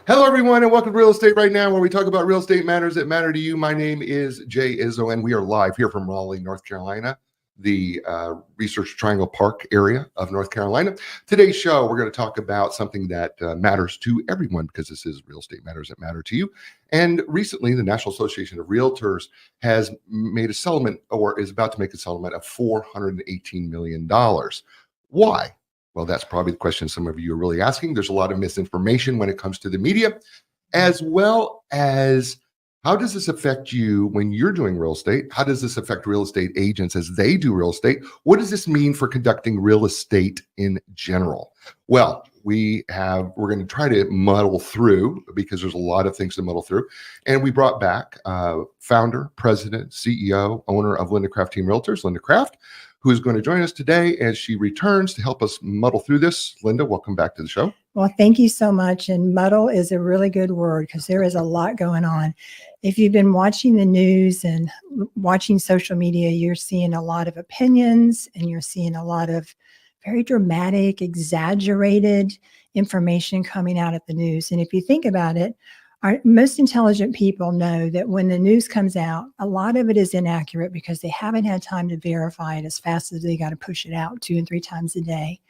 Hello, everyone, and welcome to Real Estate Right Now, where we talk about real estate matters that matter to you. My name is Jay Izzo, and we are live here from Raleigh, North Carolina, the Research Triangle Park area of North Carolina. Today's show, we're going to talk about something that matters to everyone, because this is real estate matters that matter to you. And recently, the National Association of Realtors has made a settlement, or is about to make a settlement of $418 million. Why? Well, that's probably the question some of you are really asking. There's a lot of misinformation when it comes to the media, as well as how does this affect you when you're doing real estate? How does this affect real estate agents as they do real estate? What does this mean for conducting real estate in general? Well, we're going to try to muddle through, because there's a lot of things to muddle through. And we brought back founder, president, CEO, owner of Linda Craft Team Realtors, Linda Craft, who is going to join us today as she returns to help us muddle through this. Linda, welcome back to the show. Well, thank you so much. And muddle is a really good word, because there is a lot going on. If you've been watching the news and watching social media, you're seeing a lot of opinions, and you're seeing a lot of very dramatic, exaggerated information coming out at the news. And if you think about it, our most intelligent people know that when the news comes out, a lot of it is inaccurate because they haven't had time to verify it as fast as they got to push it out 2 and 3 times a day.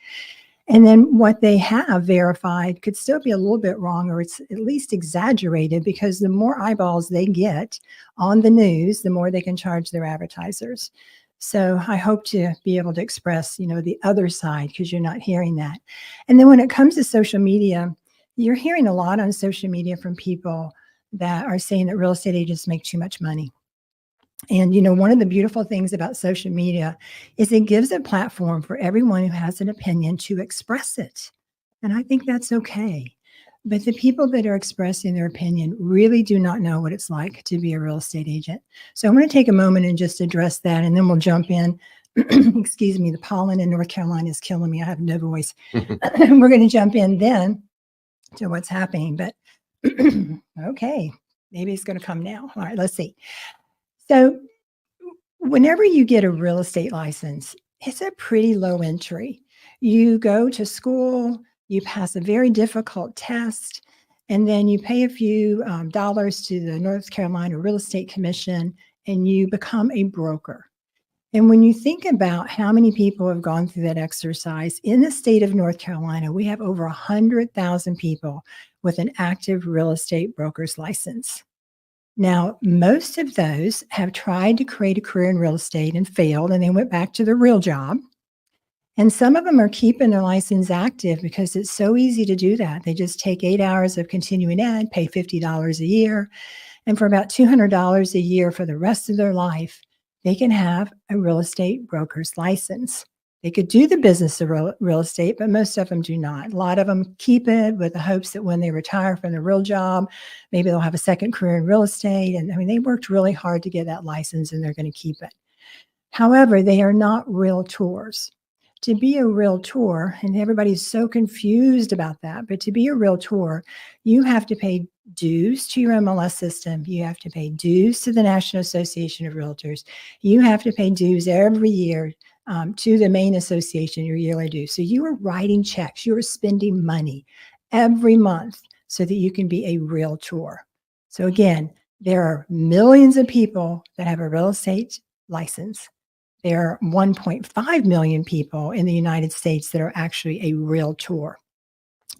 And then what they have verified could still be a little bit wrong, or it's at least exaggerated, because the more eyeballs they get on the news, the more they can charge their advertisers. So I hope to be able to express, the other side, because you're not hearing that. And then when it comes to social media, you're hearing a lot on social media from people that are saying that real estate agents make too much money. And, one of the beautiful things about social media is it gives a platform for everyone who has an opinion to express it. And I think that's okay. But the people that are expressing their opinion really do not know what it's like to be a real estate agent. So I'm going to take a moment and just address that, and then we'll jump in. Excuse me, the pollen in North Carolina is killing me. I have no voice. We're going to jump in then to what's happening. But okay, maybe it's going to come now. All right, let's see. So whenever you get a real estate license, it's a pretty low entry. You go to school, you pass a very difficult test, and then you pay a few dollars to the North Carolina Real Estate Commission, and you become a broker. And when you think about how many people have gone through that exercise, in the state of North Carolina, we have over 100,000 people with an active real estate broker's license. Now, most of those have tried to create a career in real estate and failed, and they went back to their real job. And some of them are keeping their license active because it's so easy to do that. They just take 8 hours of continuing ed, pay $50 a year, and for about $200 a year for the rest of their life, they can have a real estate broker's license. They could do the business of real estate, but most of them do not. A lot of them keep it with the hopes that when they retire from their real job, maybe they'll have a second career in real estate. And they worked really hard to get that license, and they're going to keep it. However, they are not realtors. To be a realtor, and everybody's so confused about that, but to be a realtor, you have to pay dues to your MLS system. You have to pay dues to the National Association of Realtors. You have to pay dues every year to the main association, your yearly dues. So you are writing checks. You are spending money every month so that you can be a realtor. So again, there are millions of people that have a real estate license. There are 1.5 million people in the United States that are actually a realtor.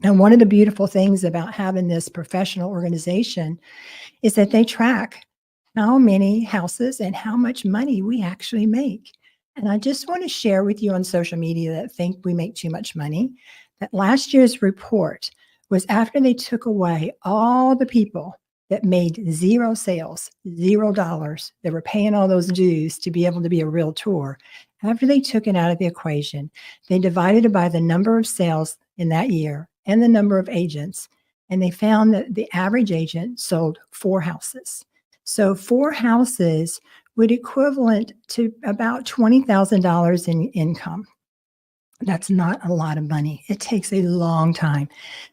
Now, one of the beautiful things about having this professional organization is that they track how many houses and how much money we actually make. And I just want to share with you on social media that think we make too much money, that last year's report was after they took away all the people that made 0 sales, $0, that were paying all those dues to be able to be a realtor. After they took it out of the equation, they divided it by the number of sales in that year and the number of agents. And they found that the average agent sold 4 houses. So 4 houses would equivalent to about $20,000 in income. That's not a lot of money. It takes a long time.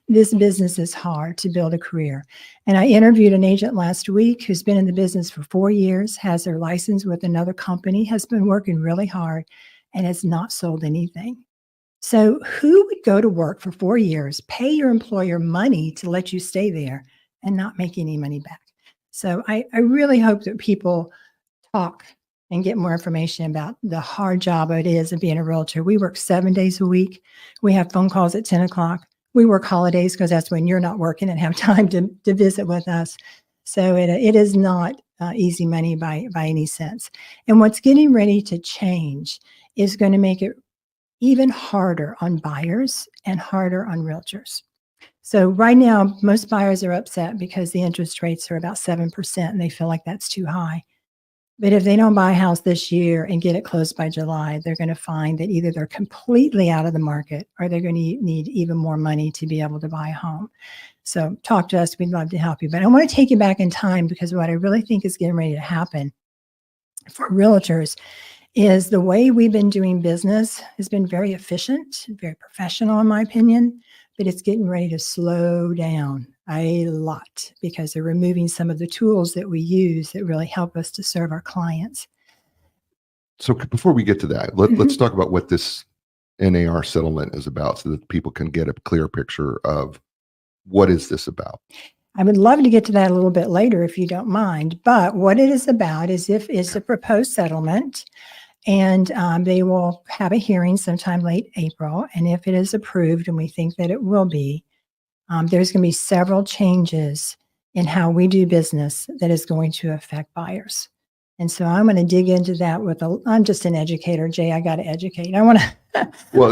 This business is hard to build a career. And I interviewed an agent last week who's been in the business for 4 years, has their license with another company, has been working really hard, and has not sold anything. So who would go to work for 4 years, pay your employer money to let you stay there and not make any money back? So I really hope that people talk and get more information about the hard job it is of being a realtor. We work 7 days a week. We have phone calls at 10 o'clock. We work holidays because that's when you're not working and have time to visit with us. So it is not easy money by any sense. And what's getting ready to change is going to make it even harder on buyers and harder on realtors. So right now, most buyers are upset because the interest rates are about 7% and they feel like that's too high. But if they don't buy a house this year and get it closed by July, they're going to find that either they're completely out of the market or they're going to need even more money to be able to buy a home. So talk to us. We'd love to help you. But I want to take you back in time because what I really think is getting ready to happen for realtors is the way we've been doing business has been very efficient, very professional, in my opinion, but it's getting ready to slow down a lot because they're removing some of the tools that we use that really help us to serve our clients. So before we get to that, let's talk about what this NAR settlement is about so that people can get a clear picture of what is this about. I would love to get to that a little bit later if you don't mind, but what it is about is if it's a proposed settlement. And they will have a hearing sometime late April. And if it is approved, and we think that it will be, there's going to be several changes in how we do business that is going to affect buyers. And so I'm going to dig into that I'm just an educator, Jay. I got to educate. I want to. Well,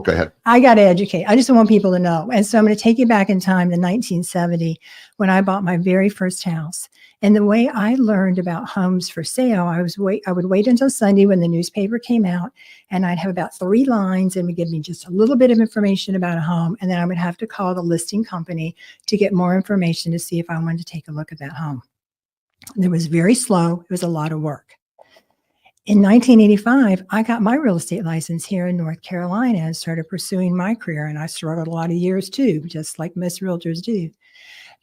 go ahead. I got to educate. I just want people to know. And so I'm going to take you back in time to 1970 when I bought my very first house. And the way I learned about homes for sale, I would wait until Sunday when the newspaper came out, and I'd have about 3 lines and would give me just a little bit of information about a home. And then I would have to call the listing company to get more information to see if I wanted to take a look at that home. And it was very slow. It was a lot of work. In 1985, I got my real estate license here in North Carolina and started pursuing my career. And I struggled a lot of years too, just like most realtors do.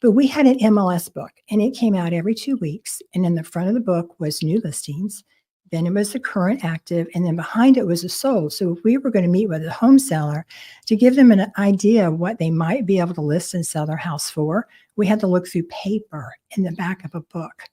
But we had an MLS book, and it came out every 2 weeks. And in the front of the book was new listings. Then it was the current active, and then behind it was a sold. So if we were going to meet with a home seller to give them an idea of what they might be able to list and sell their house for, we had to look through paper in the back of a book.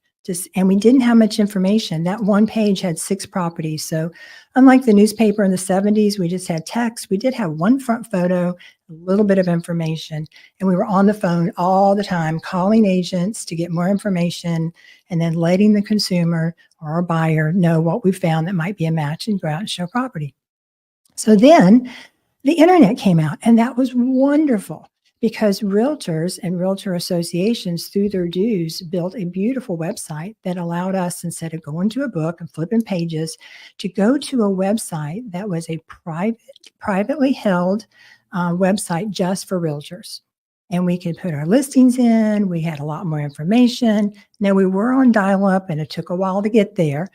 And we didn't have much information. That one page had 6 properties. So unlike the newspaper in the 70s, we just had text. We did have one front photo, a little bit of information, and we were on the phone all the time calling agents to get more information and then letting the consumer or our buyer know what we found that might be a match and go out and show property. So then the internet came out, and that was wonderful. Because realtors and realtor associations, through their dues, built a beautiful website that allowed us, instead of going to a book and flipping pages, to go to a website that was a privately held website just for realtors. And we could put our listings in. We had a lot more information. Now, we were on dial-up, and it took a while to get there,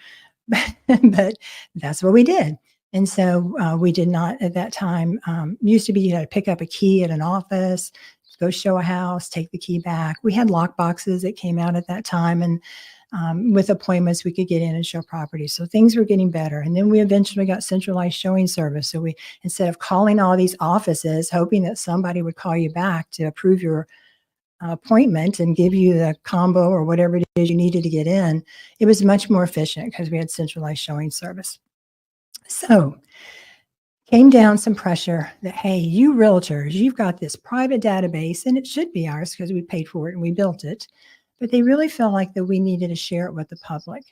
but that's what we did. And so we did not at that time, used to be you had to pick up a key at an office, go show a house, take the key back. We had lock boxes that came out at that time. And with appointments, we could get in and show property. So things were getting better. And then we eventually got centralized showing service. So we, instead of calling all these offices, hoping that somebody would call you back to approve your appointment and give you the combo or whatever it is you needed to get in, it was much more efficient because we had centralized showing service. So came down some pressure that, hey, you realtors, you've got this private database, and it should be ours because we paid for it and we built it. But they really felt like that we needed to share it with the public.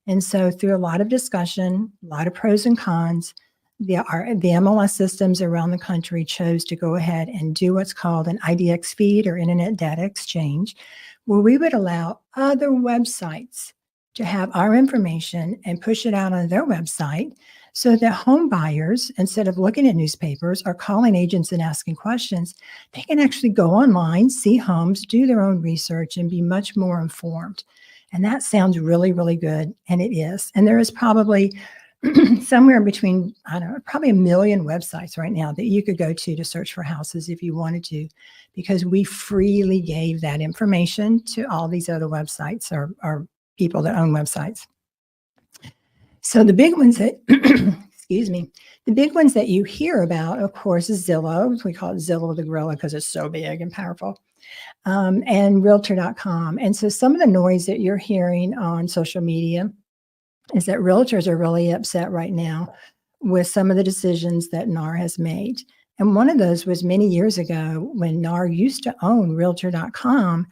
And so through a lot of discussion, a lot of pros and cons, the MLS systems around the country chose to go ahead and do what's called an IDX feed, or Internet Data Exchange, where we would allow other websites to have our information and push it out on their website, so that home buyers, instead of looking at newspapers or calling agents and asking questions, they can actually go online, see homes, do their own research, and be much more informed. And that sounds really, really good, and it is. And there is probably somewhere between, I don't know, probably 1 million websites right now that you could go to search for houses if you wanted to, because we freely gave that information to all these other websites or people that own websites. So the big ones that, excuse me. The big ones that you hear about, of course, is Zillow. We call it Zillow the gorilla because it's so big and powerful, and realtor.com. And so some of the noise that you're hearing on social media is that realtors are really upset right now with some of the decisions that NAR has made. And one of those was many years ago when NAR used to own realtor.com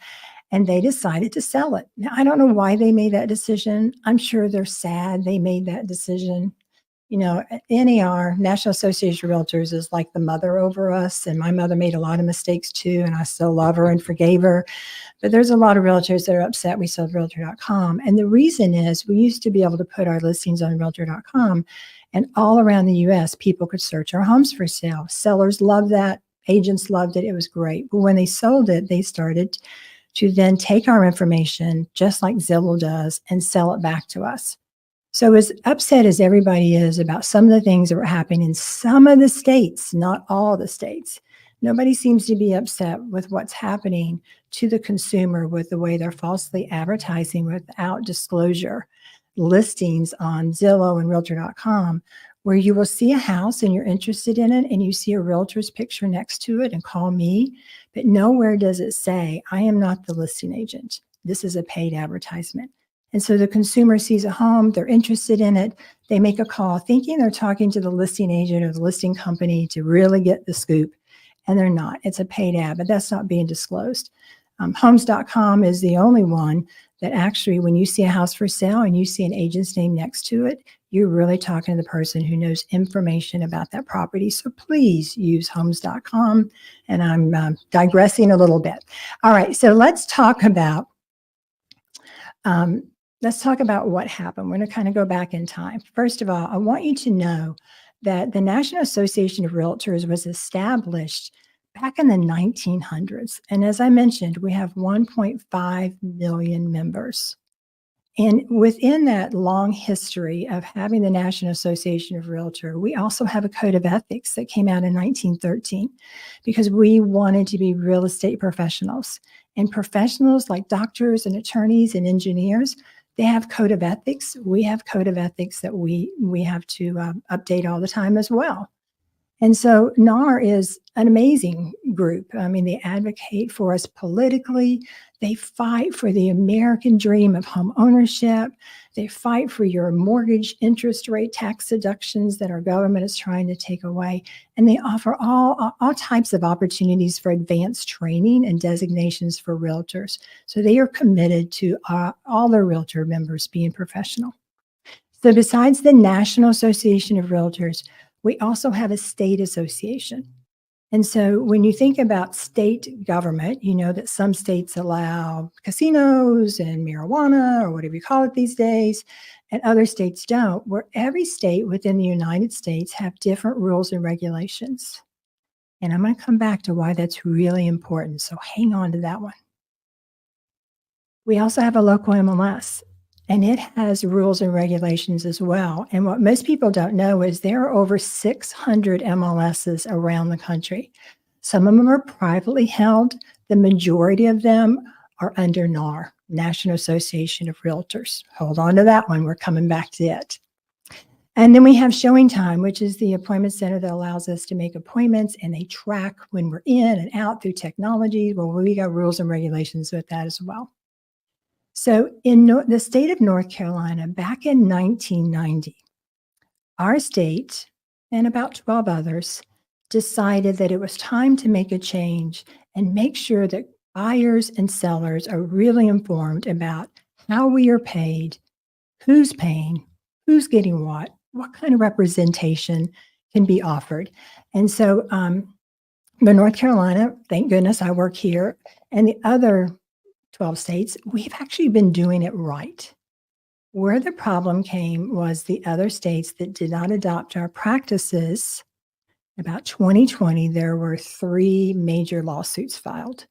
and they decided to sell it. Now, I don't know why they made that decision. I'm sure they're sad they made that decision. You know, NAR, National Association of Realtors, is like the mother over us. And my mother made a lot of mistakes too, and I still love her and forgave her. But there's a lot of realtors that are upset we sold realtor.com. And the reason is we used to be able to put our listings on realtor.com, and all around the US, people could search our homes for sale. Sellers loved that. Agents loved it. It was great. But when they sold it, they started to then take our information, just like Zillow does, and sell it back to us. So as upset as everybody is about some of the things that were happening in some of the states, not all the states, nobody seems to be upset with what's happening to the consumer with the way they're falsely advertising without disclosure listings on Zillow and realtor.com, where you will see a house and you're interested in it and you see a realtor's picture next to it and call me, but nowhere does it say, I am not the listing agent. This is a paid advertisement. And so the consumer sees a home, they're interested in it, they make a call thinking they're talking to the listing agent or the listing company to really get the scoop, and they're not. It's a paid ad, but that's not being disclosed. Homes.com is the only one that actually, when you see a house for sale and you see an agent's name next to it, you're really talking to the person who knows information about that property. So please use homes.com. And I'm digressing a little bit. All right, so let's talk about what happened. We're going to kind of go back in time. First of all, I want you to know that the National Association of Realtors was established back in the 1900s. And as I mentioned, we have 1.5 million members. And within that long history of having the National Association of Realtors, we also have a code of ethics that came out in 1913 because we wanted to be real estate professionals. And professionals like doctors and attorneys and engineers, they have code of ethics. We have code of ethics that we have to update all the time as well. And so NAR is an amazing group. I mean, they advocate for us politically. They fight for the American dream of home ownership. They fight for your mortgage interest rate tax deductions that our government is trying to take away. And they offer all types of opportunities for advanced training and designations for realtors. So they are committed to all their realtor members being professional. So besides the National Association of Realtors, we also have a state association. And so when you think about state government, you know that some states allow casinos and marijuana or whatever you call it these days, and other states don't, where every state within the United States have different rules and regulations. And I'm going to come back to why that's really important. So hang on to that one. We also have a local MLS. And it has rules and regulations as well. And what most people don't know is there are over 600 MLSs around the country. Some of them are privately held. The majority of them are under NAR, National Association of Realtors. Hold on to that one. We're coming back to it. And then we have Showing Time, which is the appointment center that allows us to make appointments, and they track when we're in and out through technology. Well, we got rules and regulations with that as well. So in the state of North Carolina, back in 1990, our state and about 12 others decided that it was time to make a change and make sure that buyers and sellers are really informed about how we are paid, who's paying, who's getting what kind of representation can be offered. And so the North Carolina, thank goodness I work here, and the other 12 states, we've actually been doing it right. Where the problem came was the other states that did not adopt our practices. About 2020, there were 3 major lawsuits filed.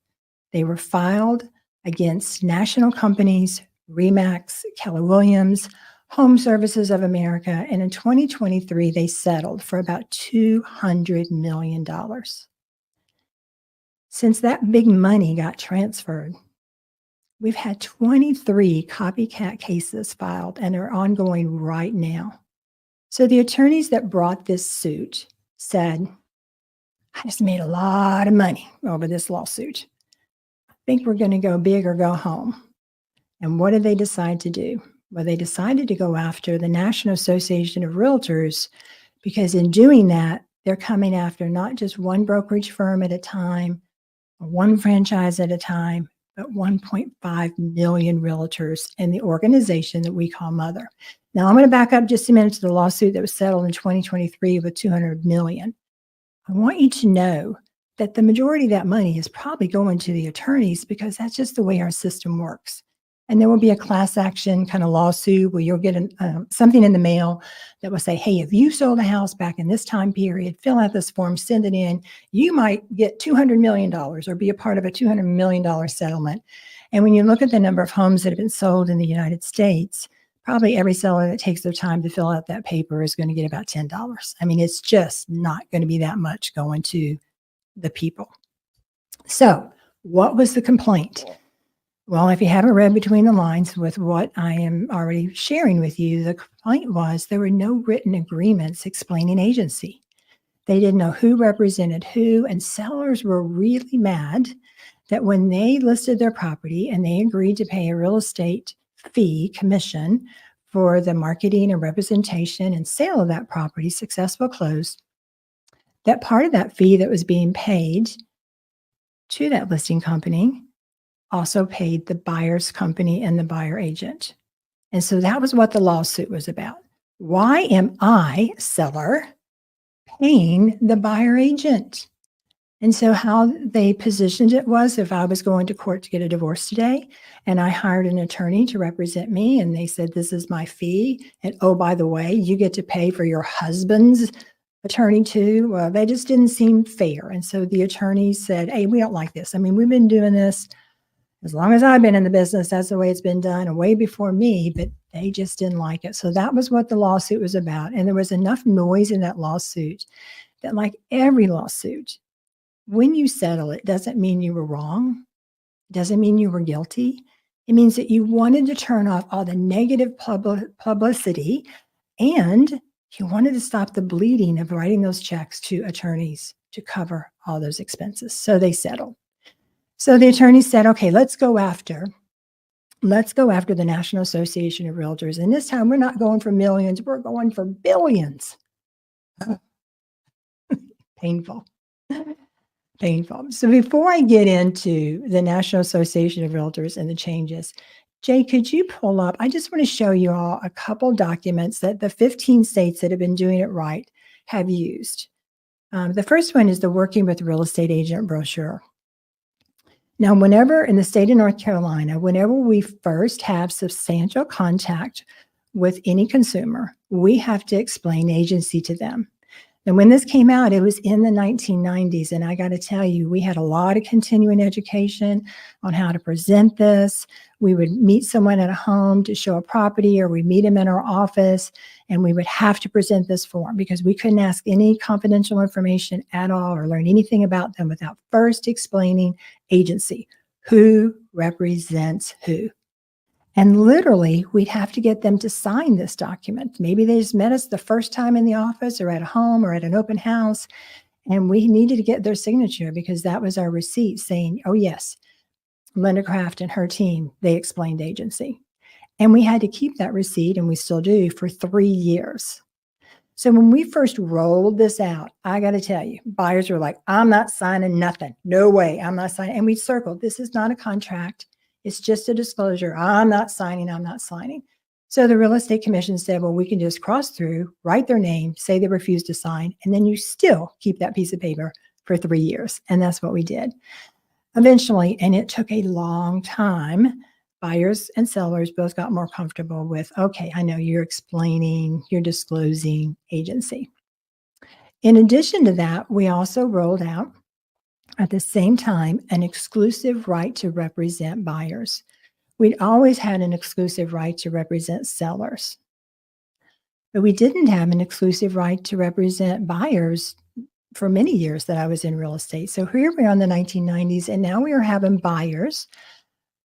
They were filed against national companies, RE/MAX, Keller Williams, Home Services of America, and in 2023, they settled for about $200 million. Since that big money got transferred, we've had 23 copycat cases filed and are ongoing right now. So the attorneys that brought this suit said, I just made a lot of money over this lawsuit. I think we're going to go big or go home. And what did they decide to do? Well, they decided to go after the National Association of Realtors because in doing that, they're coming after not just one brokerage firm at a time, or one franchise at a time, but 1.5 million realtors in the organization that we call Mother. Now, I'm going to back up just a minute to the lawsuit that was settled in 2023 with 200 million. I want you to know that the majority of that money is probably going to the attorneys because that's just the way our system works. And there will be a class action kind of lawsuit where you'll get something in the mail that will say, hey, if you sold a house back in this time period, fill out this form, send it in, you might get $200 million or be a part of a $200 million settlement. And when you look at the number of homes that have been sold in the United States, probably every seller that takes their time to fill out that paper is going to get about $10. I mean, it's just not going to be that much going to the people. So what was the complaint? Well, if you haven't read between the lines with what I am already sharing with you, the complaint was there were no written agreements explaining agency. They didn't know who represented who, and sellers were really mad that when they listed their property and they agreed to pay a real estate fee commission for the marketing and representation and sale of that property, successful close, that part of that fee that was being paid to that listing company also paid the buyer's company and the buyer agent. And so that was what the lawsuit was about. Why am I, seller, paying the buyer agent? And so how they positioned it was if I was going to court to get a divorce today and I hired an attorney to represent me and they said, this is my fee. And oh, by the way, you get to pay for your husband's attorney too. Well, they just didn't seem fair. And so the attorney said, hey, we don't like this. I mean, we've been doing this as long as I've been in the business, that's the way it's been done, and way before me, but they just didn't like it. So that was what the lawsuit was about. And there was enough noise in that lawsuit that, like every lawsuit, when you settle, it doesn't mean you were wrong. It doesn't mean you were guilty. It means that you wanted to turn off all the negative publicity and you wanted to stop the bleeding of writing those checks to attorneys to cover all those expenses. So they settled. So the attorney said, okay, let's go after the National Association of Realtors. And this time we're not going for millions, we're going for billions. Painful. Painful. So before I get into the National Association of Realtors and the changes, Jay, could you pull up? I just want to show you all a couple documents that the 15 states that have been doing it right have used. The first one is the Working with Real Estate Agent brochure. Now, whenever in the state of North Carolina, whenever we first have substantial contact with any consumer, we have to explain agency to them. And when this came out, it was in the 1990s. And I got to tell you, we had a lot of continuing education on how to present this. We would meet someone at a home to show a property, or we meet them in our office, and we would have to present this form because we couldn't ask any confidential information at all or learn anything about them without first explaining agency. Who represents who? And literally, we'd have to get them to sign this document. Maybe they just met us the first time in the office or at a home or at an open house, and we needed to get their signature because that was our receipt saying, oh yes, Linda Kraft and her team, they explained agency. And we had to keep that receipt, and we still do, for 3 years. So when we first rolled this out, I got to tell you, buyers were like, I'm not signing nothing. No way, I'm not signing. And we circled, this is not a contract. It's just a disclosure. I'm not signing. I'm not signing. So the real estate commission said, well, we can just cross through, write their name, say they refuse to sign, and then you still keep that piece of paper for 3 years. And that's what we did. Eventually, and it took a long time, buyers and sellers both got more comfortable with, okay, I know you're explaining, you're disclosing agency. In addition to that, we also rolled out at the same time an exclusive right to represent buyers. We'd always had an exclusive right to represent sellers, but we didn't have an exclusive right to represent buyers for many years that I was in real estate. So here we are in the 1990s, and now we are having buyers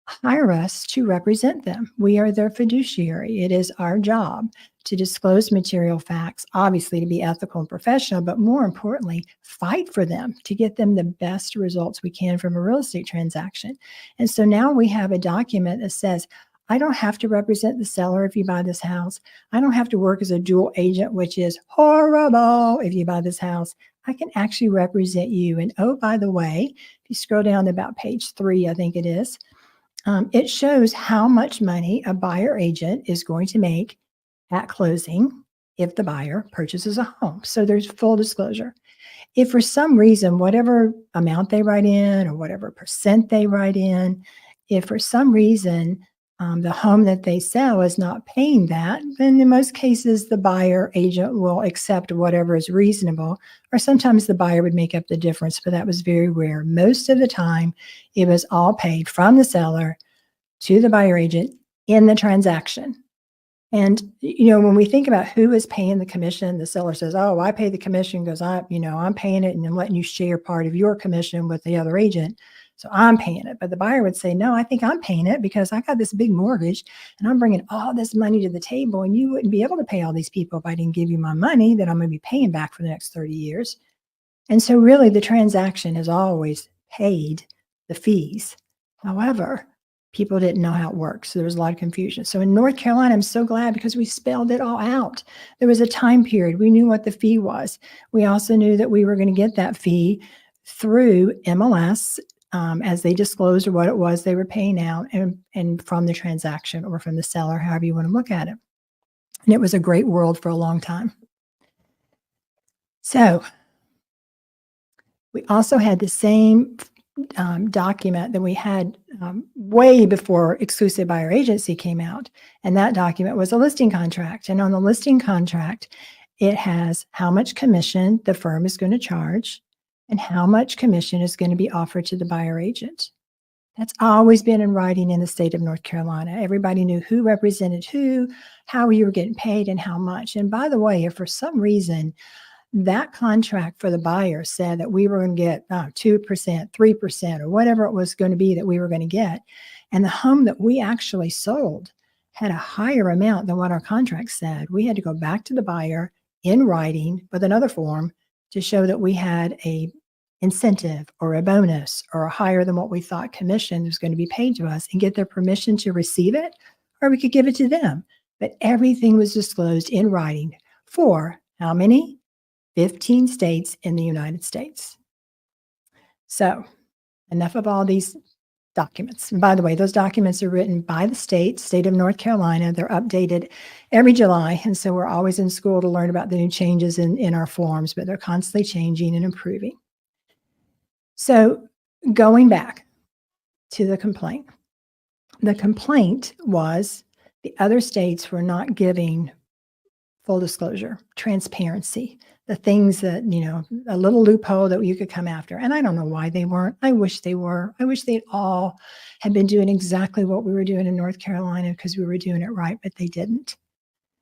hire us to represent them. We are their fiduciary. It is our job to disclose material facts, obviously to be ethical and professional, but more importantly, fight for them to get them the best results we can from a real estate transaction. And so now we have a document that says, I don't have to represent the seller if you buy this house. I don't have to work as a dual agent, which is horrible if you buy this house. I can actually represent you. And oh, by the way, if you scroll down to about page 3, I think it is, it shows how much money a buyer agent is going to make at closing if the buyer purchases a home. So there's full disclosure. If for some reason, whatever amount they write in or whatever percent they write in, if for some reason the home that they sell is not paying that, then in most cases, the buyer agent will accept whatever is reasonable, or sometimes the buyer would make up the difference, but that was very rare. Most of the time, it was all paid from the seller to the buyer agent in the transaction. And, when we think about who is paying the commission, the seller says, oh, I pay the commission because I'm paying it and I'm letting you share part of your commission with the other agent. So I'm paying it. But the buyer would say, no, I think I'm paying it because I got this big mortgage and I'm bringing all this money to the table, and you wouldn't be able to pay all these people if I didn't give you my money that I'm going to be paying back for the next 30 years. And so really the transaction has always paid the fees. However, people didn't know how it works. So there was a lot of confusion. So in North Carolina, I'm so glad because we spelled it all out. There was a time period. We knew what the fee was. We also knew that we were going to get that fee through MLS as they disclosed what it was they were paying out and from the transaction or from the seller, however you want to look at it. And it was a great world for a long time. So we also had the same document that we had way before exclusive buyer agency came out. And that document was a listing contract. And on the listing contract, it has how much commission the firm is going to charge and how much commission is going to be offered to the buyer agent. That's always been in writing in the state of North Carolina. Everybody knew who represented who, how you were getting paid, and how much. And by the way, if for some reason that contract for the buyer said that we were going to get 2%, 3%, or whatever it was going to be that we were going to get, and the home that we actually sold had a higher amount than what our contract said, we had to go back to the buyer in writing with another form to show that we had a incentive or a bonus or a higher than what we thought commission was going to be paid to us and get their permission to receive it, or we could give it to them. But everything was disclosed in writing for how many? 15 states in the United States. So enough of all these documents. And by the way, those documents are written by the state of North Carolina. They're updated every July. And so we're always in school to learn about the new changes in our forms, but they're constantly changing and improving. So going back to the complaint was the other states were not giving full disclosure, transparency, the things that, a little loophole that you could come after. And I don't know why they weren't. I wish they were. I wish they all had been doing exactly what we were doing in North Carolina because we were doing it right, but they didn't.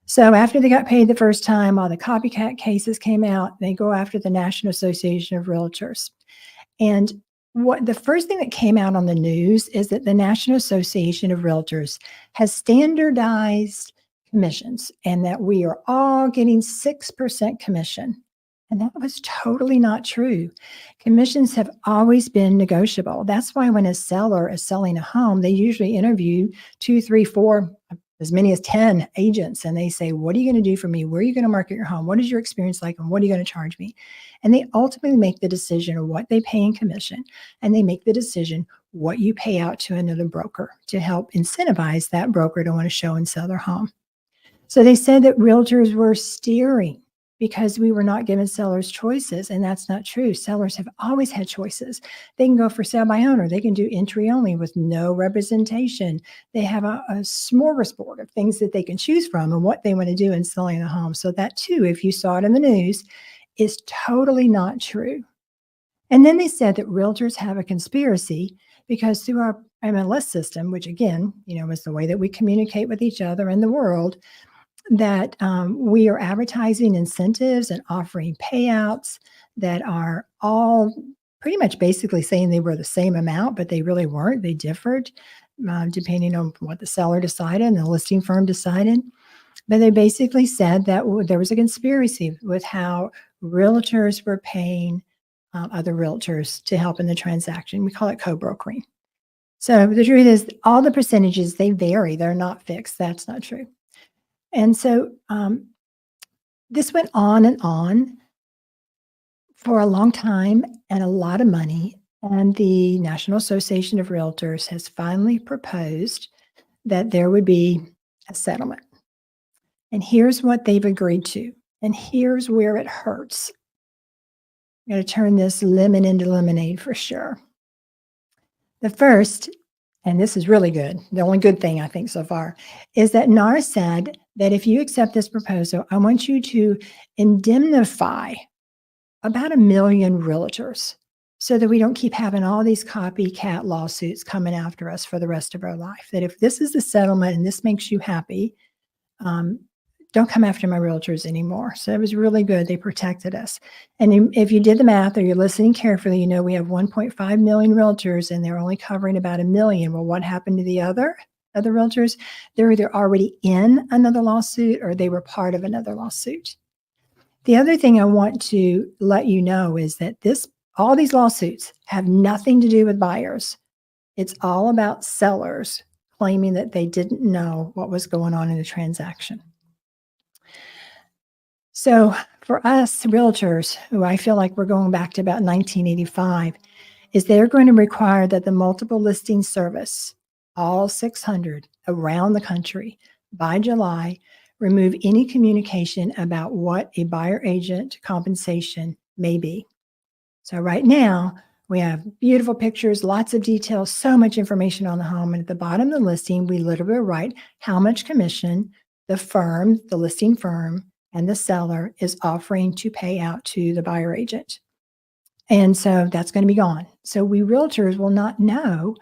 So after they got paid the first time, all the copycat cases came out. They go after the National Association of Realtors. And the first thing that came out on the news is that the National Association of Realtors has standardized commissions and that we are all getting 6% commission. And that was totally not true. Commissions have always been negotiable. That's why when a seller is selling a home, they usually interview 2, 3, 4, as many as 10 agents. And they say, what are you going to do for me? Where are you going to market your home? What is your experience like? And what are you going to charge me? And they ultimately make the decision of what they pay in commission. And they make the decision what you pay out to another broker to help incentivize that broker to want to show and sell their home. So they said that realtors were steering because we were not giving sellers choices, and that's not true. Sellers have always had choices. They can go for sale by owner. They can do entry only with no representation. They have a smorgasbord of things that they can choose from and what they want to do in selling a home. So that too, if you saw it in the news, is totally not true. And then they said that realtors have a conspiracy because through our MLS system, which again, is the way that we communicate with each other in the world, that we are advertising incentives and offering payouts that are all pretty much basically saying they were the same amount, but they really weren't. They differed depending on what the seller decided and the listing firm decided. But they basically said that there was a conspiracy with how realtors were paying other realtors to help in the transaction. We call it co-brokering. So the truth is, all the percentages, they vary. They're not fixed. That's not true. And so this went on for a long time and a lot of money. And the National Association of Realtors has finally proposed that there would be a settlement. And here's what they've agreed to. And here's where it hurts. I'm going to turn this lemon into lemonade for sure. The first, and this is really good, the only good thing I think so far, is that NAR said that if you accept this proposal, I want you to indemnify about 1 million realtors so that we don't keep having all these copycat lawsuits coming after us for the rest of our life. That if this is the settlement and this makes you happy, don't come after my realtors anymore. So it was really good. They protected us. And if you did the math or you're listening carefully, you know we have 1.5 million realtors and they're only covering about 1 million. Well, what happened to the other realtors? They're either already in another lawsuit or they were part of another lawsuit. The other thing I want to let you know is that all these lawsuits have nothing to do with buyers. It's all about sellers claiming that they didn't know what was going on in the transaction. So for us realtors, who I feel like we're going back to about 1985, is they're going to require that the multiple listing service, all 600 around the country, by July, remove any communication about what a buyer agent compensation may be. So right now, we have beautiful pictures, lots of details, so much information on the home. And at the bottom of the listing, we literally write how much commission the firm, the listing firm, and the seller is offering to pay out to the buyer agent. And so that's going to be gone. So we realtors will not know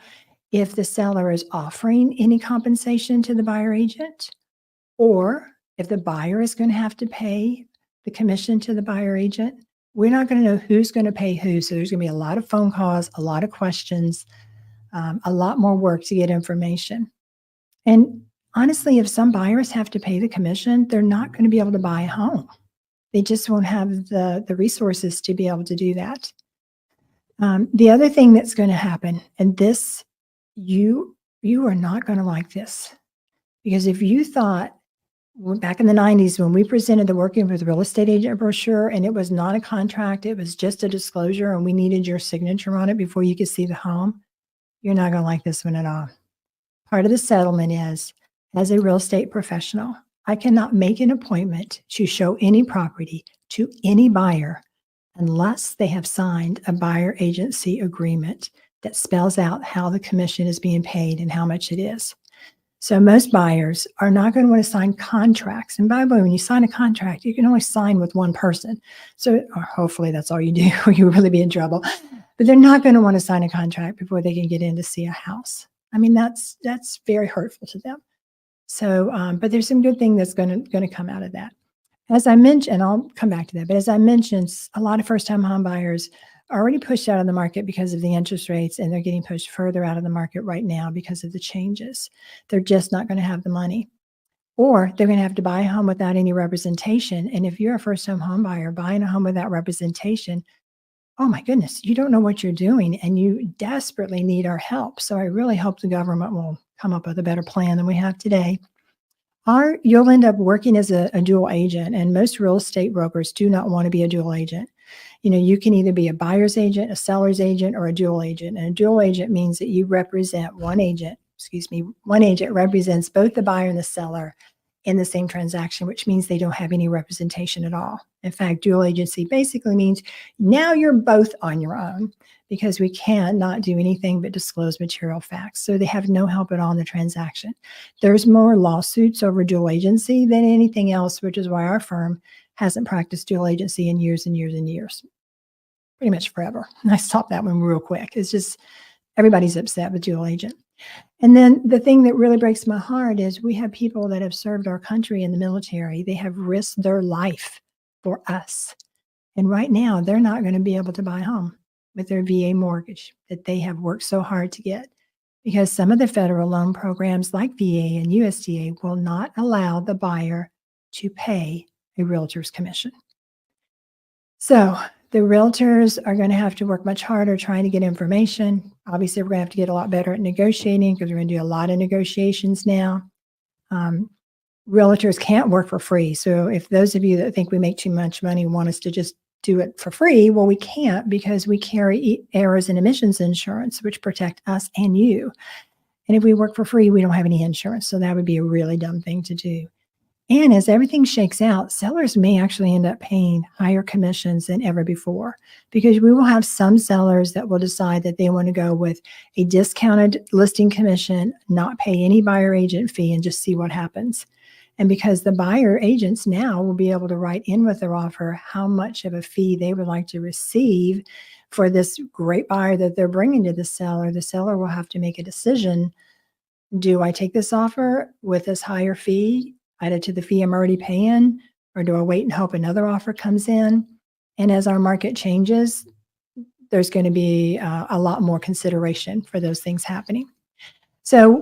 if the seller is offering any compensation to the buyer agent or if the buyer is going to have to pay the commission to the buyer agent. We're not going to know who's going to pay who. So there's going to be a lot of phone calls, a lot of questions, a lot more work to get information. And honestly, if some buyers have to pay the commission, they're not going to be able to buy a home. They just won't have the resources to be able to do that. The other thing that's going to happen, and this, you are not going to like this, because if you thought back in the 90s when we presented the Working with Real Estate Agent brochure and it was not a contract, it was just a disclosure and we needed your signature on it before you could see the home, you're not going to like this one at all. Part of the settlement is, as a real estate professional, I cannot make an appointment to show any property to any buyer unless they have signed a buyer agency agreement that spells out how the commission is being paid and how much it is. So most buyers are not going to want to sign contracts. And by the way, when you sign a contract, you can only sign with one person. So or hopefully that's all you do or you'll really be in trouble. But they're not going to want to sign a contract before they can get in to see a house. I mean, that's very hurtful to them. So, but there's some good thing that's going to come out of that. As I mentioned, and I'll come back to that, but as I mentioned, a lot of first-time home buyers are already pushed out of the market because of the interest rates, and they're getting pushed further out of the market right now because of the changes. They're just not going to have the money. Or they're going to have to buy a home without any representation. And if you're a first-time home buyer buying a home without representation, oh my goodness, you don't know what you're doing and you desperately need our help. So I really hope the government will come up with a better plan than we have today. Or you'll end up working as a dual agent, and most real estate brokers do not want to be a dual agent. You know, you can either be a buyer's agent, a seller's agent, or a dual agent. And a dual agent means that you represent one agent represents both the buyer and the seller in the same transaction, which means they don't have any representation at all. In fact, dual agency basically means now you're both on your own because we cannot do anything but disclose material facts. So they have no help at all in the transaction. There's more lawsuits over dual agency than anything else, which is why our firm hasn't practiced dual agency in years and years and years, pretty much forever. And I stopped that one real quick. It's just everybody's upset with dual agent. And then the thing that really breaks my heart is we have people that have served our country in the military. They have risked their life for us. And right now, they're not going to be able to buy a home with their VA mortgage that they have worked so hard to get. because some of the federal loan programs like VA and USDA will not allow the buyer to pay a realtor's commission. So the realtors are going to have to work much harder trying to get information. Obviously, we're going to have to get a lot better at negotiating because we're going to do a lot of negotiations now. Realtors can't work for free. So if those of you that think we make too much money want us to just do it for free, well, we can't, because we carry errors and emissions insurance, which protect us and you. And if we work for free, we don't have any insurance. So that would be a really dumb thing to do. And as everything shakes out, sellers may actually end up paying higher commissions than ever before, because we will have some sellers that will decide that they want to go with a discounted listing commission, not pay any buyer agent fee, and just see what happens. And because the buyer agents now will be able to write in with their offer how much of a fee they would like to receive for this great buyer that they're bringing to the seller will have to make a decision. Do I take this offer with this higher fee added to the fee I'm already paying, or do I wait and hope another offer comes in? And as our market changes, there's going to be a lot more consideration for those things happening. So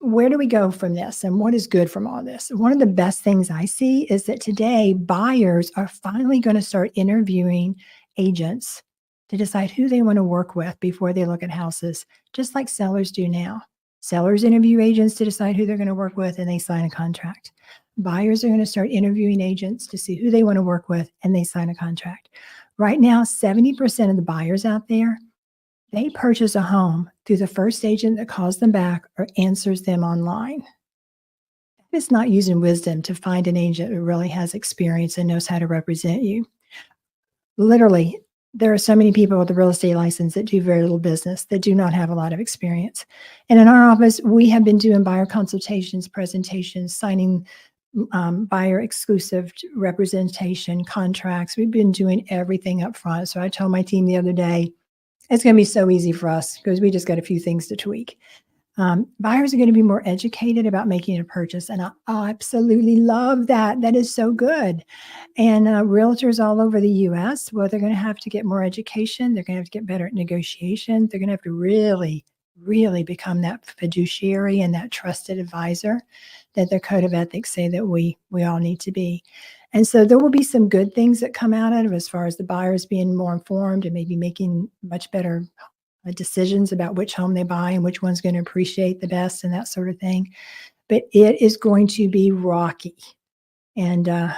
where do we go from this, and what is good from all this? One of the best things I see is that today buyers are finally going to start interviewing agents to decide who they want to work with before they look at houses, just like sellers do now. Sellers interview agents to decide who they're going to work with, and they sign a contract. Buyers are going to start interviewing agents to see who they want to work with, and they sign a contract. Right now, 70% of the buyers out there, they purchase a home through the first agent that calls them back or answers them online. It's not using wisdom to find an agent who really has experience and knows how to represent you. Literally, there are so many people with a real estate license that do very little business, that do not have a lot of experience. And in our office, we have been doing buyer consultations, presentations, signing buyer exclusive representation contracts. We've been doing everything up front. So I told my team the other day, it's going to be so easy for us because we just got a few things to tweak. Buyers are going to be more educated about making a purchase. And I absolutely love that. That is so good. And realtors all over the US, well, they're going to have to get more education. They're going to have to get better at negotiation. They're going to have to really, really become that fiduciary and that trusted advisor that their code of ethics say that we all need to be. And so there will be some good things that come out of it as far as the buyers being more informed and maybe making much better decisions about which home they buy and which one's going to appreciate the best and that sort of thing. But it is going to be rocky. And I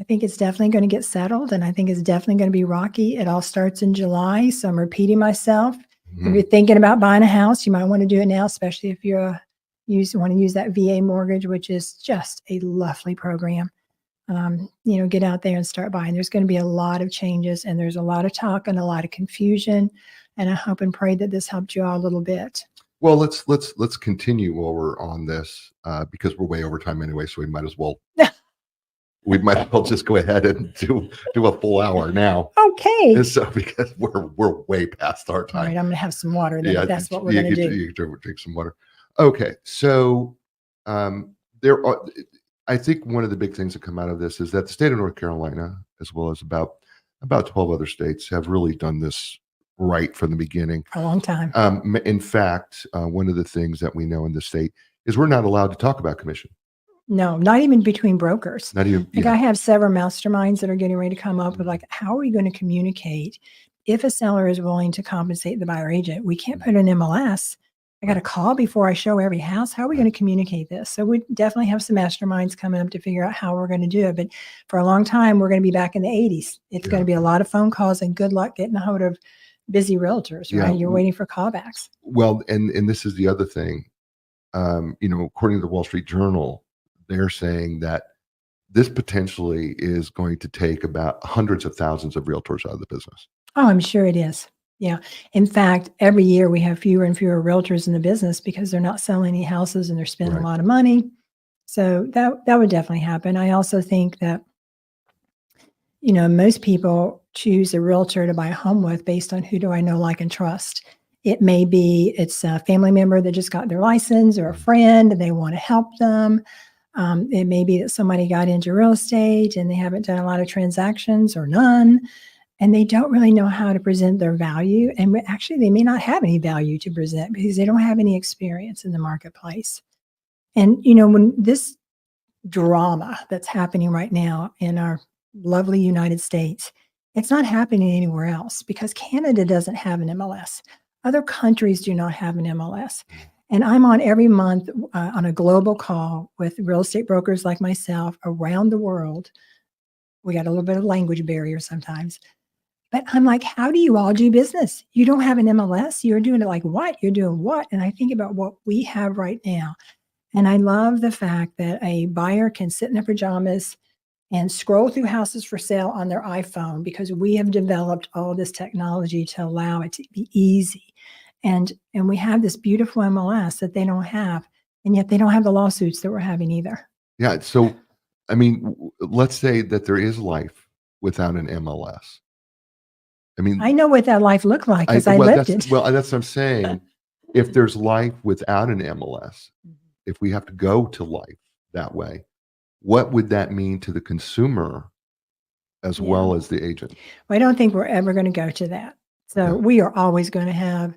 think it's definitely going to get settled, and I think it's definitely going to be rocky. It all starts in July, so I'm repeating myself. Mm-hmm. If you're thinking about buying a house, you might want to do it now, especially if you want to use that VA mortgage, which is just a lovely program. Get out there and start buying. There's going to be a lot of changes, and there's a lot of talk and a lot of confusion. And I hope and pray that this helped you all a little bit. Well, let's continue while we're on this because we're way over time anyway, so we might as well just go ahead and do a full hour now. Okay. And so because we're way past our time. All right, I'm going to have some water. Then, if that's what we're going to do. You can drink some water. Okay, so I think one of the big things that come out of this is that the state of North Carolina, as well as about 12 other states, have really done this right from the beginning. For a long time. In fact, one of the things that we know in the state is we're not allowed to talk about commission. No, not even between brokers. Not even. I have several masterminds that are getting ready to come up with how are we going to communicate if a seller is willing to compensate the buyer agent? We can't put an MLS. I got a call before I show every house. How are we going to communicate this? So we definitely have some masterminds coming up to figure out how we're going to do it. But for a long time, we're going to be back in the 80s. It's going to be a lot of phone calls, and good luck getting a hold of busy realtors, right? You're waiting for callbacks. Well, and this is the other thing. According to the Wall Street Journal, they're saying that this potentially is going to take about hundreds of thousands of realtors out of the business. Oh, I'm sure it is. Yeah. In fact, every year we have fewer and fewer realtors in the business because they're not selling any houses and they're spending a lot of money. So that would definitely happen. I also think that, most people choose a realtor to buy a home with based on who do I know, like, and trust. It may be it's a family member that just got their license, or a friend and they want to help them. It may be that somebody got into real estate and they haven't done a lot of transactions or none. and they don't really know how to present their value. And actually, they may not have any value to present because they don't have any experience in the marketplace. And, when this drama that's happening right now in our lovely United States, it's not happening anywhere else because Canada doesn't have an MLS. Other countries do not have an MLS. And I'm on every month on a global call with real estate brokers like myself around the world. We got a little bit of language barrier sometimes. But I'm like, how do you all do business? You don't have an MLS. You're doing it like what? You're doing what? And I think about what we have right now. And I love the fact that a buyer can sit in their pajamas and scroll through houses for sale on their iPhone because we have developed all this technology to allow it to be easy. And we have this beautiful MLS that they don't have, and yet they don't have the lawsuits that we're having either. Yeah. So, I mean, let's say that there is life without an MLS. I mean, I know what that life looked like because I lived it. Well, that's what I'm saying. If there's life without an MLS, if we have to go to life that way, what would that mean to the consumer as well as the agent? Well, I don't think we're ever going to go to that. So we are always going to have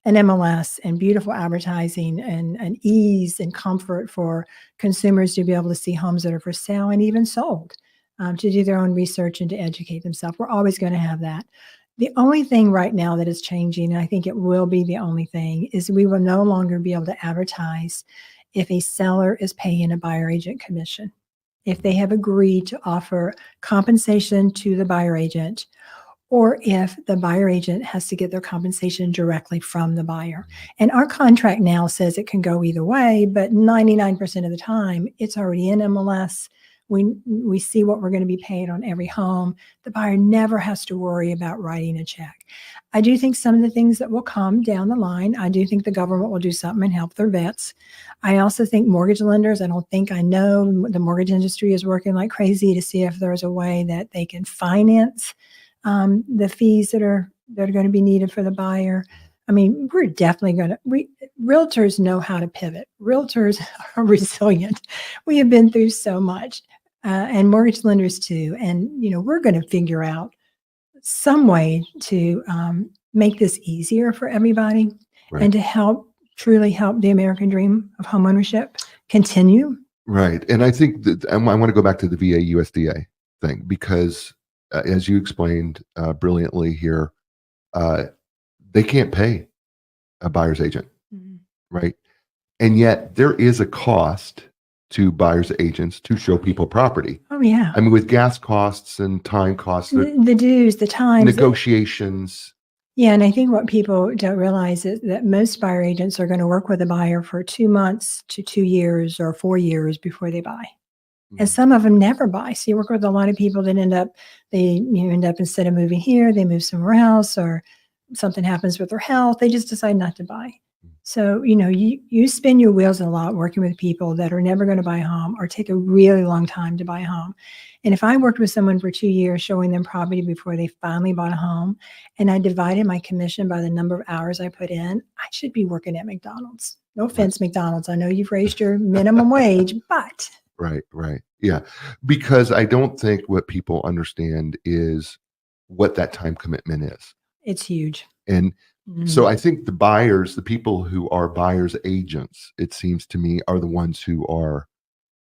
an MLS and beautiful advertising and ease and comfort for consumers to be able to see homes that are for sale and even sold, to do their own research and to educate themselves. We're always going to have that. The only thing right now that is changing, and I think it will be the only thing, is we will no longer be able to advertise if a seller is paying a buyer agent commission. If they have agreed to offer compensation to the buyer agent, or if the buyer agent has to get their compensation directly from the buyer. And our contract now says it can go either way, but 99% of the time, it's already in MLS. We see what we're going to be paid on every home. The buyer never has to worry about writing a check. I do think some of the things that will come down the line, I do think the government will do something and help their vets. I also think mortgage lenders, I know the mortgage industry is working like crazy to see if there's a way that they can finance the fees that are going to be needed for the buyer. I mean, we're definitely realtors know how to pivot. Realtors are resilient. We have been through so much, and mortgage lenders too. And, we're going to figure out some way to make this easier for everybody and to truly help the American dream of homeownership continue. Right. And I think that I want to go back to the VA USDA thing because as you explained brilliantly here, they can't pay a buyer's agent, right? And yet there is a cost to buyer's agents to show people property. Oh, yeah. I mean, with gas costs and time costs, the dues, the times. Negotiations. Yeah, and I think what people don't realize is that most buyer agents are going to work with a buyer for 2 months to 2 years or 4 years before they buy. And some of them never buy. So you work with a lot of people that end up instead of moving here, they move somewhere else, or something happens with their health. They just decide not to buy. So, you spin your wheels a lot working with people that are never going to buy a home or take a really long time to buy a home. And if I worked with someone for 2 years, showing them property before they finally bought a home, and I divided my commission by the number of hours I put in, I should be working at McDonald's. No offense, McDonald's. I know you've raised your minimum wage, but. Right. Yeah. Because I don't think what people understand is what that time commitment is. It's huge. And so I think the people who are buyer's agents, it seems to me, are the ones who are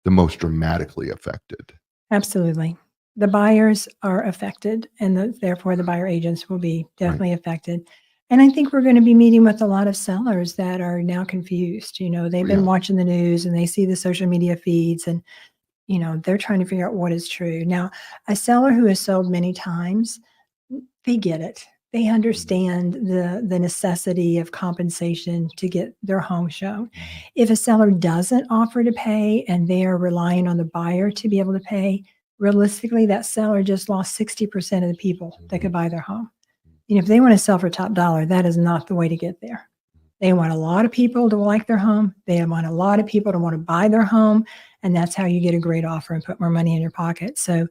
the most dramatically affected. Absolutely. The buyers are affected, and therefore the buyer agents will be definitely affected. And I think we're going to be meeting with a lot of sellers that are now confused. They've been watching the news and they see the social media feeds, and, they're trying to figure out what is true. Now, a seller who has sold many times, they get it. They understand the necessity of compensation to get their home shown. If a seller doesn't offer to pay and they are relying on the buyer to be able to pay, realistically, that seller just lost 60% of the people that could buy their home. If they want to sell for top dollar, that is not the way to get there. They want a lot of people to like their home. They want a lot of people to want to buy their home. And that's how you get a great offer and put more money in your pocket. So,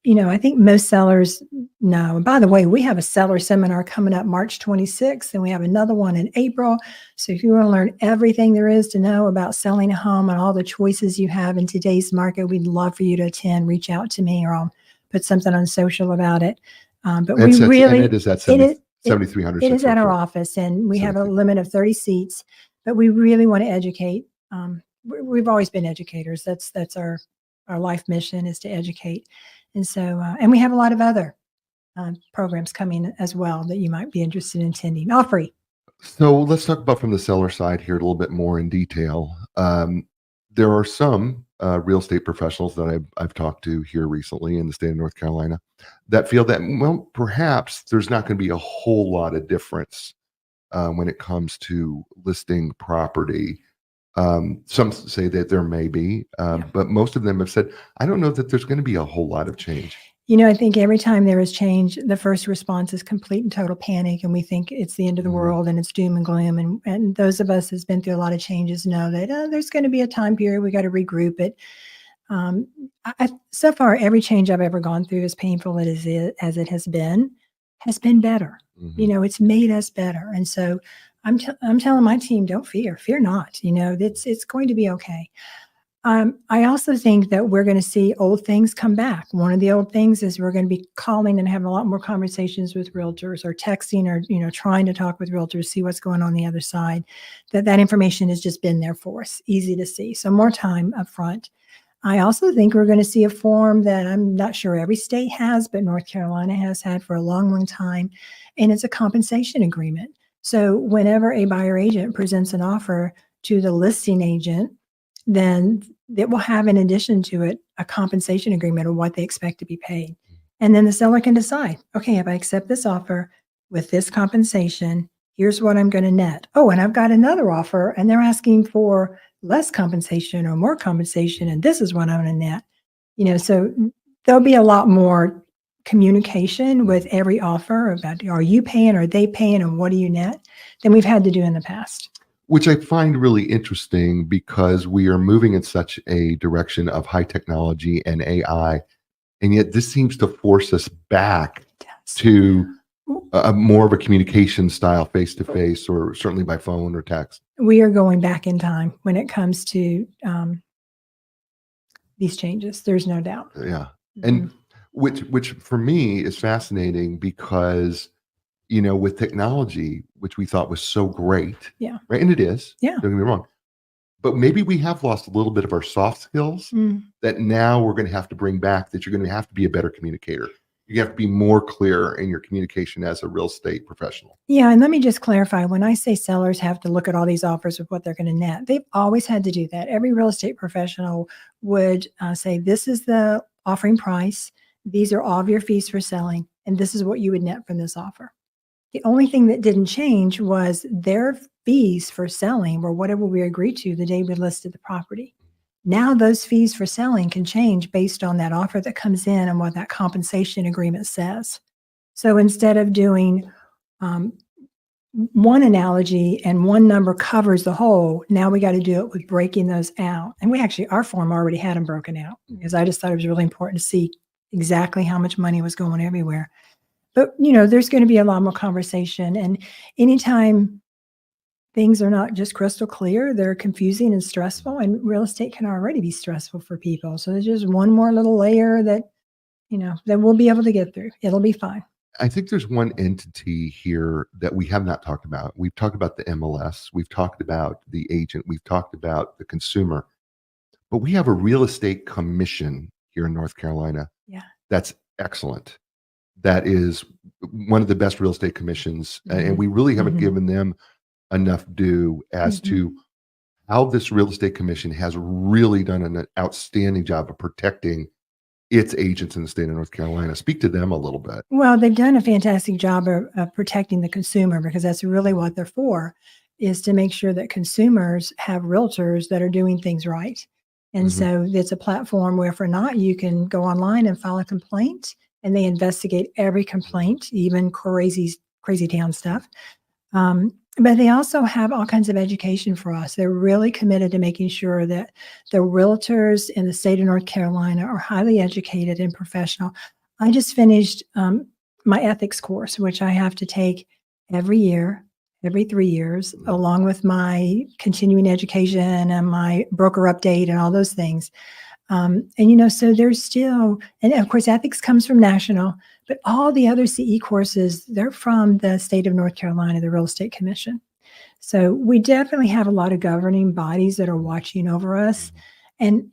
I think most sellers know. And by the way, we have a seller seminar coming up March 26th, and we have another one in April. So if you want to learn everything there is to know about selling a home and all the choices you have in today's market, we'd love for you to attend. Reach out to me, or I'll put something on social about it. But And we so and really, it is at it is, 7,300. it is at our office, and we have a 73. limit of 30 seats, but we really want to educate. We've always been educators. That's our life mission, is to educate. And so, and we have a lot of other programs coming as well that you might be interested in attending, all free. So let's talk about from the seller side here a little bit more in detail. There are some real estate professionals that I've talked to here recently in the state of North Carolina that feel that, well, perhaps there's not going to be a whole lot of difference when it comes to listing property. Some say that there may be, Yeah. but most of them have said, I don't know that there's going to be a whole lot of change. You know, I think every time there is change, the first response is complete and total panic, and we think it's the end of the world and it's doom and gloom. And those of us who's been through a lot of changes know that there's going to be a time period, we got to regroup it. So far, every change I've ever gone through, as painful as it has been better. You know, it's made us better. And so I'm telling my team, don't fear not. You know, it's going to be okay. I also think that we're going to see old things come back. One of the old things is we're going to be calling and having a lot more conversations with realtors, or texting, or, you know, trying to talk with realtors, see what's going on the other side. That information has just been there for us, easy to see. So more time up front. I also think we're going to see a form that I'm not sure every state has, but North Carolina has had for a long, long time. And it's a compensation agreement. So whenever a buyer agent presents an offer to the listing agent, then it will have, in addition to it, a compensation agreement of what they expect to be paid. And then the seller can decide, okay, if I accept this offer with this compensation, here's what I'm going to net. Oh, and I've got another offer and they're asking for less compensation or more compensation, and this is what I'm going to net. You know, so there'll be a lot more communication with every offer about, are you paying, are they paying, and what do you net, than we've had to do in the past. Which I find really interesting, because we are moving in such a direction of high technology and AI. And yet this seems to force us back to a more of a communication style, face to face, or certainly by phone or text. We are going back in time when it comes to these changes. There's no doubt. Yeah. And which for me is fascinating, because, you know, with technology, which we thought was so great. Yeah. Right. And it is. Yeah. Don't get me wrong. But maybe we have lost a little bit of our soft skills that now we're going to have to bring back, that you're going to have to be a better communicator. You have to be more clear in your communication as a real estate professional. Yeah. And let me just clarify, when I say sellers have to look at all these offers of what they're going to net, they've always had to do that. Every real estate professional would say, this is the offering price. These are all of your fees for selling, and this is what you would net from this offer. The only thing that didn't change was their fees for selling were whatever we agreed to the day we listed the property. Now those fees for selling can change based on that offer that comes in and what that compensation agreement says. So instead of doing one analogy and one number covers the whole, now we got to do it with breaking those out. And our form already had them broken out, because I just thought it was really important to see exactly how much money was going everywhere. But, you know, there's going to be a lot more conversation. And anytime things are not just crystal clear, they're confusing and stressful. And real estate can already be stressful for people. So there's just one more little layer that, you know, that we'll be able to get through. It'll be fine. I think there's one entity here that we have not talked about. We've talked about the MLS. We've talked about the agent. We've talked about the consumer. But we have a real estate commission here in North Carolina. Yeah. That's excellent. That is one of the best real estate commissions. And we really haven't given them enough due as to how this real estate commission has really done an outstanding job of protecting its agents in the state of North Carolina. Speak to them a little bit. Well, they've done a fantastic job of protecting the consumer, because that's really what they're for, is to make sure that consumers have realtors that are doing things right. And so it's a platform where, if or not, you can go online and file a complaint, and they investigate every complaint, even crazy town stuff. But they also have all kinds of education for us. They're really committed to making sure that the realtors in the state of North Carolina are highly educated and professional. I just finished my ethics course, which I have to take every year, every 3 years, along with my continuing education and my broker update and all those things. And, you know, so there's still, and of course, ethics comes from national, But all the other CE courses, they're from the state of North Carolina, the Real Estate Commission. So we definitely have a lot of governing bodies that are watching over us. And,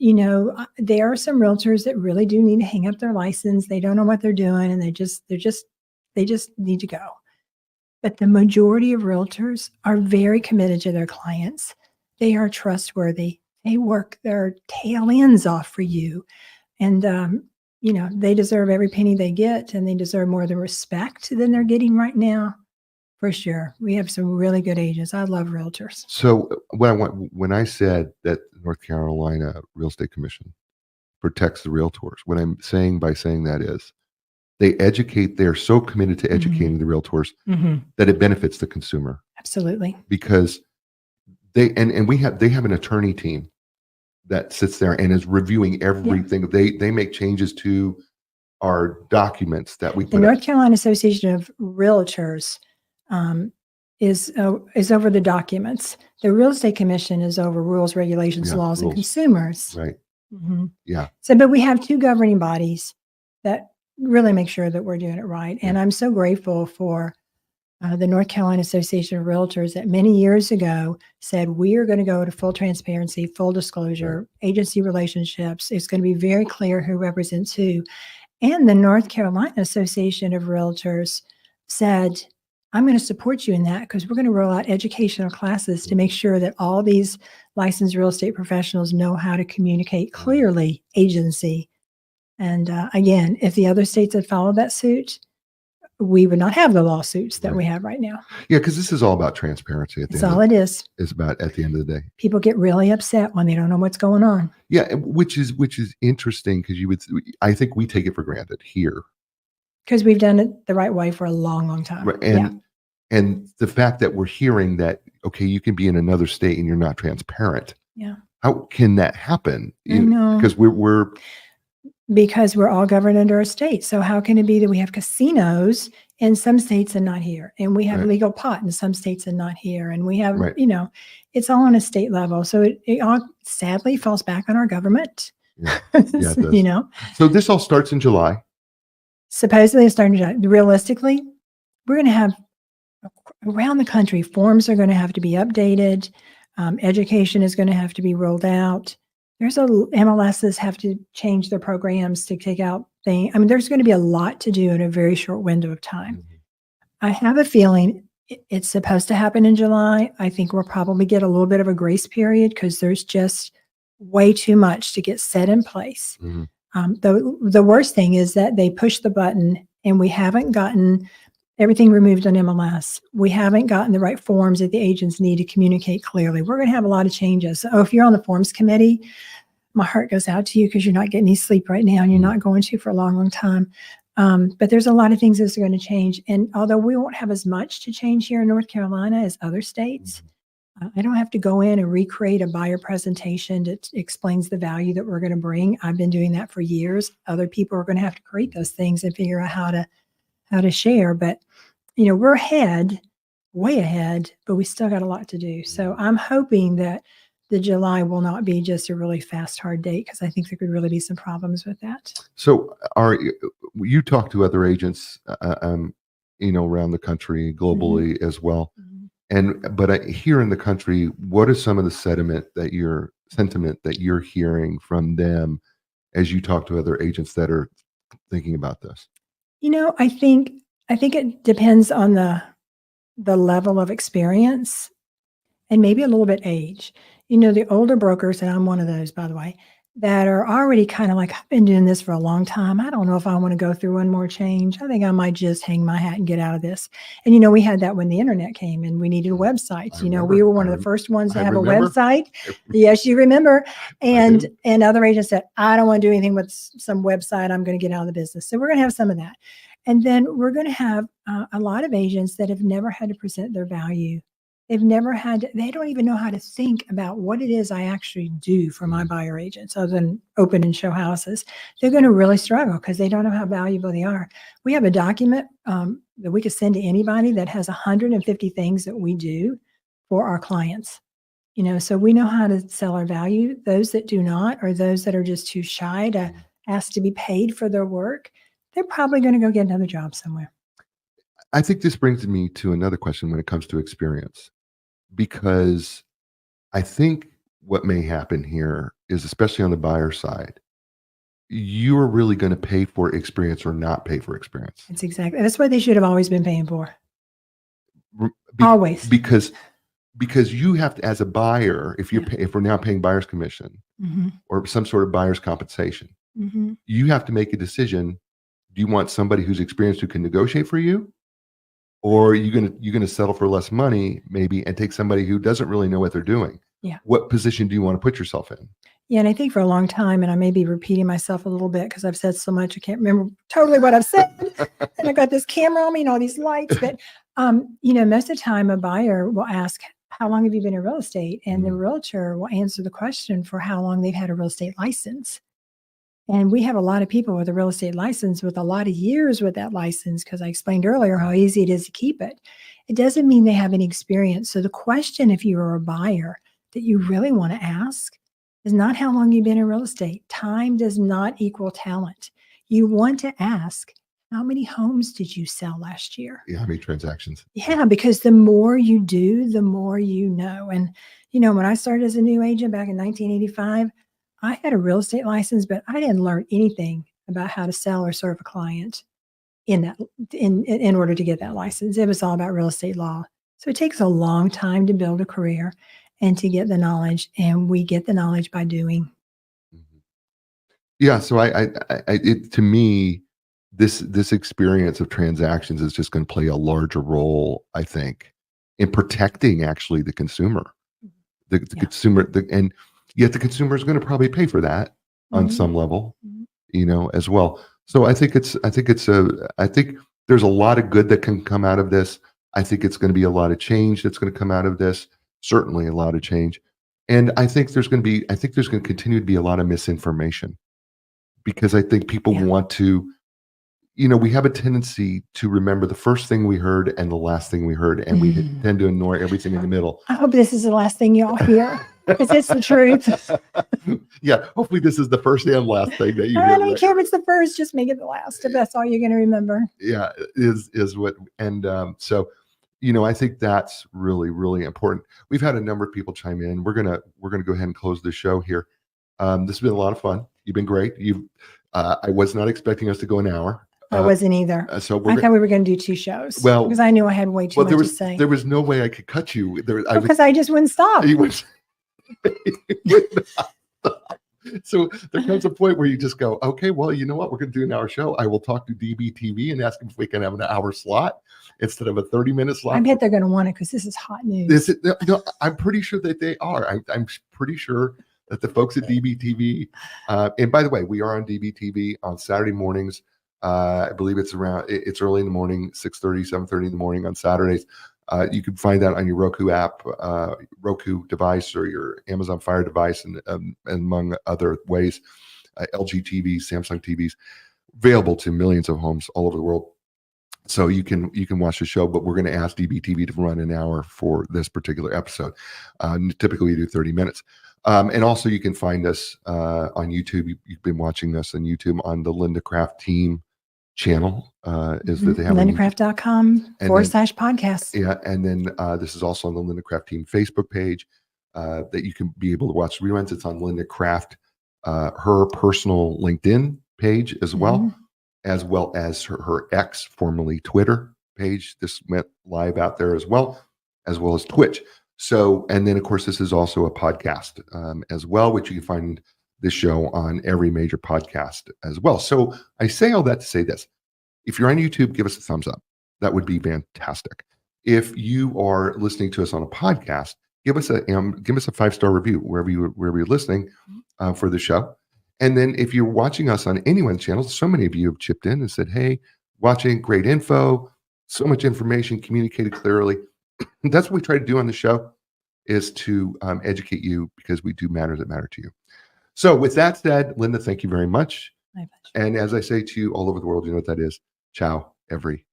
there are some realtors that really do need to hang up their license. They don't know what they're doing and they just need to go. But the majority of realtors are very committed to their clients. They are trustworthy. They work their tail ends off for you. And, they deserve every penny they get, and they deserve more of the respect than they're getting right now. For sure. We have some really good agents. I love realtors. So when I said that North Carolina Real Estate Commission protects the realtors, what I'm saying by saying that is they're so committed to educating the realtors that it benefits the consumer. Absolutely. Because they have an attorney team that sits there and is reviewing everything. They make changes to our documents that we put The North Carolina Association of Realtors is over the documents. The Real Estate Commission is over rules, regulations, laws, and consumers. Right. Yeah. So, but we have two governing bodies that really make sure that we're doing it right. And I'm so grateful for the North Carolina Association of Realtors that many years ago said, we are going to go to full transparency, full disclosure, agency relationships. It's going to be very clear who represents who. And the North Carolina Association of Realtors said, I'm going to support you in that because we're going to roll out educational classes to make sure that all these licensed real estate professionals know how to communicate clearly agency. And again, if the other states had followed that suit, we would not have the lawsuits that we have right now. Yeah, because this is all about transparency. That's all it is. It's about at the end of the day. People get really upset when they don't know what's going on. Yeah, which is interesting because I think we take it for granted here. Because we've done it the right way for a long, long time. Right. And the fact that we're hearing that, okay, you can be in another state and you're not transparent. Yeah. How can that happen? I know. Because we're all governed under a state. So how can it be that we have casinos in some states and not here? And we have legal pot in some states and not here. And we have, it's all on a state level. So it all sadly falls back on our government. Yeah, it does. So this all starts in July. Supposedly it's starting in July. Realistically, we're going to have around the country, forms are going to have to be updated. Education is going to have to be rolled out. MLSs have to change their programs to take out things. I mean, there's going to be a lot to do in a very short window of time. I have a feeling it's supposed to happen in July. I think we'll probably get a little bit of a grace period because there's just way too much to get set in place. The worst thing is that they push the button and we haven't gotten everything removed on MLS. We haven't gotten the right forms that the agents need to communicate clearly. We're going to have a lot of changes. So if you're on the forms committee, my heart goes out to you because you're not getting any sleep right now and you're not going to for a long, long time. But there's a lot of things that's going to change. And although we won't have as much to change here in North Carolina as other states, I don't have to go in and recreate a buyer presentation that explains the value that we're going to bring. I've been doing that for years. Other people are going to have to create those things and figure out how to share. But, we're way ahead, but we still got a lot to do. So I'm hoping that the July will not be just a really fast, hard date because I think there could really be some problems with that. So you talk to other agents, around the country, globally as well. But here in the country, what is some of the sentiment that you're hearing from them as you talk to other agents that are thinking about this? I think it depends on the level of experience and maybe a little bit age. The older brokers, and I'm one of those, by the way, that are already kind of like, I've been doing this for a long time. I don't know if I want to go through one more change. I think I might just hang my hat and get out of this. And, we had that when the internet came and we needed a website. We were one of the first ones to have a website. Yes, you remember. And other agents said, I don't want to do anything with some website. I'm going to get out of the business. So we're going to have some of that. And then we're going to have a lot of agents that have never had to present their value. They don't even know how to think about what it is I actually do for my buyer agents other than open and show houses. They're going to really struggle because they don't know how valuable they are. We have a document that we could send to anybody that has 150 things that we do for our clients. So we know how to sell our value. Those that do not, or those that are just too shy to ask to be paid for their work, they're probably going to go get another job somewhere. I think this brings me to another question when it comes to experience, because I think what may happen here is, especially on the buyer side, you are really going to pay for experience or not pay for experience. That's what they should have always been paying for. Be- Always. Because you have to, as a buyer, if you're Yeah. if we're now paying buyer's commission or some sort of buyer's compensation, you have to make a decision. Do you want somebody who's experienced who can negotiate for you? Or are you gonna settle for less money maybe and take somebody who doesn't really know what they're doing? Yeah. What position do you want to put yourself in? Yeah, and I think for a long time, and I may be repeating myself a little bit because I've said so much, I can't remember totally what I've said. And I got this camera on me and all these lights. But most of the time, a buyer will ask, "How long have you been in real estate?" And the realtor will answer the question for how long they've had a real estate license. And we have a lot of people with a real estate license with a lot of years with that license, because I explained earlier how easy it is to keep it. It doesn't mean they have any experience. So the question, if you're a buyer, that you really want to ask is not how long you've been in real estate. Time does not equal talent. You want to ask, how many homes did you sell last year? Yeah, how many transactions? Yeah, because the more you do, the more you know. And, when I started as a new agent back in 1985, I had a real estate license, but I didn't learn anything about how to sell or serve a client in order to get that license. It was all about real estate law. So it takes a long time to build a career and to get the knowledge. And we get the knowledge by doing. Yeah. So to me, this experience of transactions is just going to play a larger role, I think, in protecting actually the consumer, the consumer, and yet the consumer is going to probably pay for that on some level, as well. So I think there's a lot of good that can come out of this. I think it's going to be a lot of change that's going to come out of this. Certainly a lot of change. And I think there's going to continue to be a lot of misinformation, because I think people want to, we have a tendency to remember the first thing we heard and the last thing we heard, and we tend to ignore everything in the middle. I hope this is the last thing y'all hear, because it's the truth. Yeah, hopefully this is the first and last thing that you hear. I don't care if it's the first, just make it the last, if that's all you're going to remember. Yeah, is what, and so, I think that's really, really important. We've had a number of people chime in. We're gonna go ahead and close the show here. This has been a lot of fun. You've been great. I was not expecting us to go an hour. I wasn't either. So I thought we were going to do 2 shows. Well, because I knew I had way too much to say. There was no way I could cut you. Because I just wouldn't stop. So there comes a point where you just go, okay, well, you know what? We're going to do an hour show. I will talk to DBTV and ask them if we can have an hour slot instead of a 30-minute slot. I bet they're going to want it, because this is hot news. No, I'm pretty sure that they are. I'm pretty sure that the folks at DBTV, and by the way, we are on DBTV on Saturday mornings. I believe it's early in the morning, 6:30, 7:30 in the morning on Saturdays. You can find that on your Roku app, Roku device, or your Amazon Fire device, and among other ways, LG TVs, Samsung TVs, available to millions of homes all over the world. So you can watch the show, but we're going to ask DBTV to run an hour for this particular episode. Typically, we do 30 minutes. And also, you can find us on YouTube. You've been watching us on YouTube on the Linda Craft Team channel. Is that they have LindaCraft.com/podcast. Yeah, and then this is also on the Linda Craft Team Facebook page that you can be able to watch reruns. It's on Linda Craft, her personal LinkedIn page as well as her X, formerly Twitter page. This went live out there as well as Twitch. So, and then of course, this is also a podcast as well, which you can find this show on every major podcast as well. So I say all that to say this: if you're on YouTube, give us a thumbs up. That would be fantastic. If you are listening to us on a podcast, give us a 5-star review wherever you're listening for the show. And then if you're watching us on anyone's channel, so many of you have chipped in and said, "Hey, watching, great info, so much information, communicated clearly." That's what we try to do on the show, is to educate you, because we do matters that matter to you. So with that said, Linda, thank you very much. My pleasure. And as I say to you all over the world, you know what that is. Ciao, everybody.